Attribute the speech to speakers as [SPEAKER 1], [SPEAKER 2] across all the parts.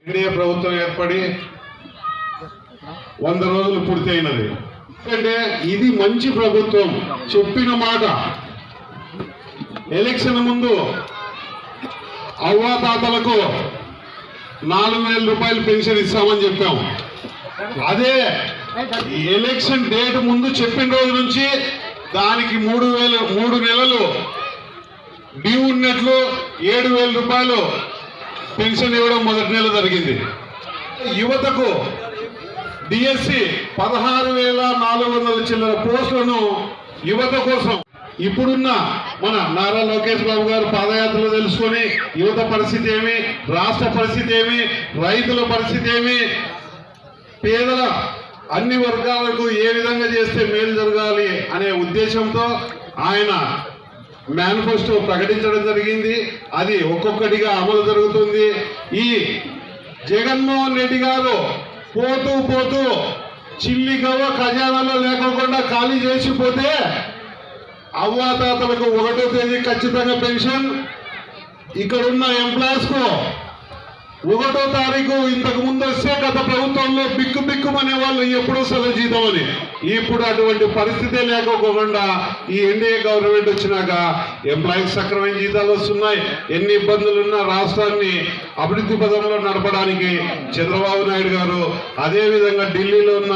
[SPEAKER 1] NDA ప్రభుత్వం ఏర్పడి 100 రోజులు పూర్తయినది. ఎందుకంటే ఇది మంచి ప్రభుత్వం. చెప్పిన మాట ఎలక్షన్ ముందు అవ్వాతాతలకు 4,000 రూపాయలు పెన్షన్ ఇస్తామని చెప్పాం. అదే ఎలక్షన్ డేట్ ముందు చెప్పిన రోజు నుంచి దానికి 3 నెలలు డ్యూ ఉన్నట్లు 7,000 రూపాయలు పెన్షన్ ఇవ్వడం మొదటి నెల జరిగింది. యువతకు డిఎస్సి 16,400 చిల్లర పోస్టులను యువత కోసం ఇప్పుడున్న మన నారా లోకేష్ బాబు గారు పాదయాత్రలు తెలుసుకొని యువత పరిస్థితి ఏమి, రాష్ట్ర పరిస్థితి ఏమి, రైతుల పరిస్థితి ఏమి, పేదల అన్ని వర్గాలకు ఏ విధంగా చేస్తే మేలు జరగాలి అనే ఉద్దేశంతో ఆయన మేనిఫెస్టో ప్రకటించడం జరిగింది. అది ఒక్కొక్కటిగా అమలు జరుగుతుంది. ఈ జగన్మోహన్ రెడ్డి గారు పోతూ పోతూ చిల్లి గవ్వ ఖజానాలో లేకుండా ఖాళీ చేసిపోతే అవ్వాతాతలకు 1వ తేదీ ఖచ్చితంగా పెన్షన్, ఇక్కడున్న ఎంప్లాయీస్ కు 1వ తారీఖు ఇంతకు ముందు వస్తే గత ప్రభుత్వంలో బిక్కుమనే వాళ్ళు ఎప్పుడు వస్తుందో జీతం అని. ఇప్పుడు అటువంటి పరిస్థితే లేకపోకుండా ఈ ఎన్డీఏ గవర్నమెంట్ వచ్చినాక ఎంప్లాయీస్ సక్రమైన జీతాలు వస్తున్నాయి. ఎన్ని ఇబ్బందులున్నా రాష్ట్రాన్ని అభివృద్ధి పదంలో నడపడానికి చంద్రబాబు నాయుడు గారు, అదేవిధంగా ఢిల్లీలో ఉన్న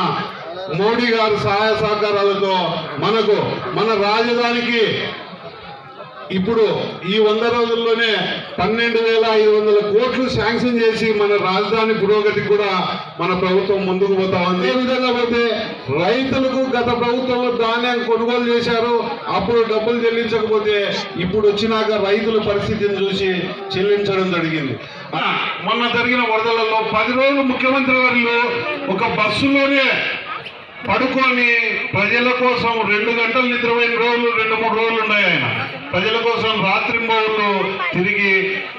[SPEAKER 1] మోడీ గారు సహాయ సహకారాలతో మన రాజధానికి ఇప్పుడు ఈ 100 రోజుల్లోనే 12,500 కోట్లు శాంక్షన్ చేసి మన రాజధాని పురోగతికి కూడా మన ప్రభుత్వం ముందుకు పోతా ఉంది. ఏ విధంగా పోతే రైతులకు గత ప్రభుత్వంలో ధాన్యం కొనుగోలు చేశారు, అప్పుడు డబ్బులు చెల్లించకపోతే ఇప్పుడు వచ్చినాక రైతుల పరిస్థితిని చూసి చెల్లించడం జరిగింది. మొన్న జరిగిన వరదలలో 10 రోజులు ముఖ్యమంత్రి వారిలో ఒక బస్సులోనే పడుకొని ప్రజల కోసం 2 గంటలు నిద్రపోయిన రోజులు 2-3 రోజులు ఉన్నాయి. ఆయన ప్రజల కోసం రాత్రింబవళ్ళు తిరిగి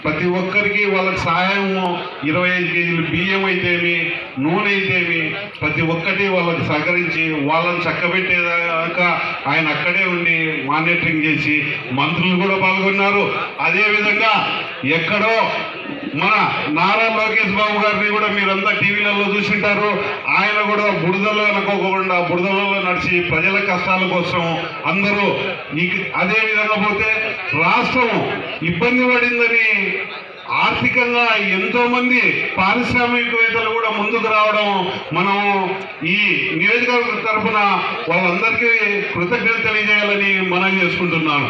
[SPEAKER 1] ప్రతి ఒక్కరికి వాళ్ళకి సహాయము 25 కేజీలు బియ్యం అయితేమి, నూనె అయితేమి ప్రతి ఒక్కటి వాళ్ళకి సహకరించి వాళ్ళని చక్కబెట్టేదాకా ఆయన అక్కడే ఉండి మానిటరింగ్ చేసి మంత్రులు కూడా పాల్గొన్నారు. అదేవిధంగా ఎక్కడో మన నారా లోకేష్ బాబు గారిని కూడా మీరంతా టీవీలలో చూసింటారు. ఆయన కూడా బురదలో అనుకోకుండా బురదలలో నడిచి ప్రజల కష్టాల కోసం అందరూ అదే విధంగా పోతే రాష్ట్రం ఇబ్బంది పడిందని ఆర్థికంగా ఎంతో మంది పారిశ్రామికవేత్తలు కూడా ముందుకు రావడం మనం ఈ నియోజకవర్గ తరఫున వాళ్ళందరికీ కృతజ్ఞత తెలియజేయాలని మనం చేసుకుంటున్నాను.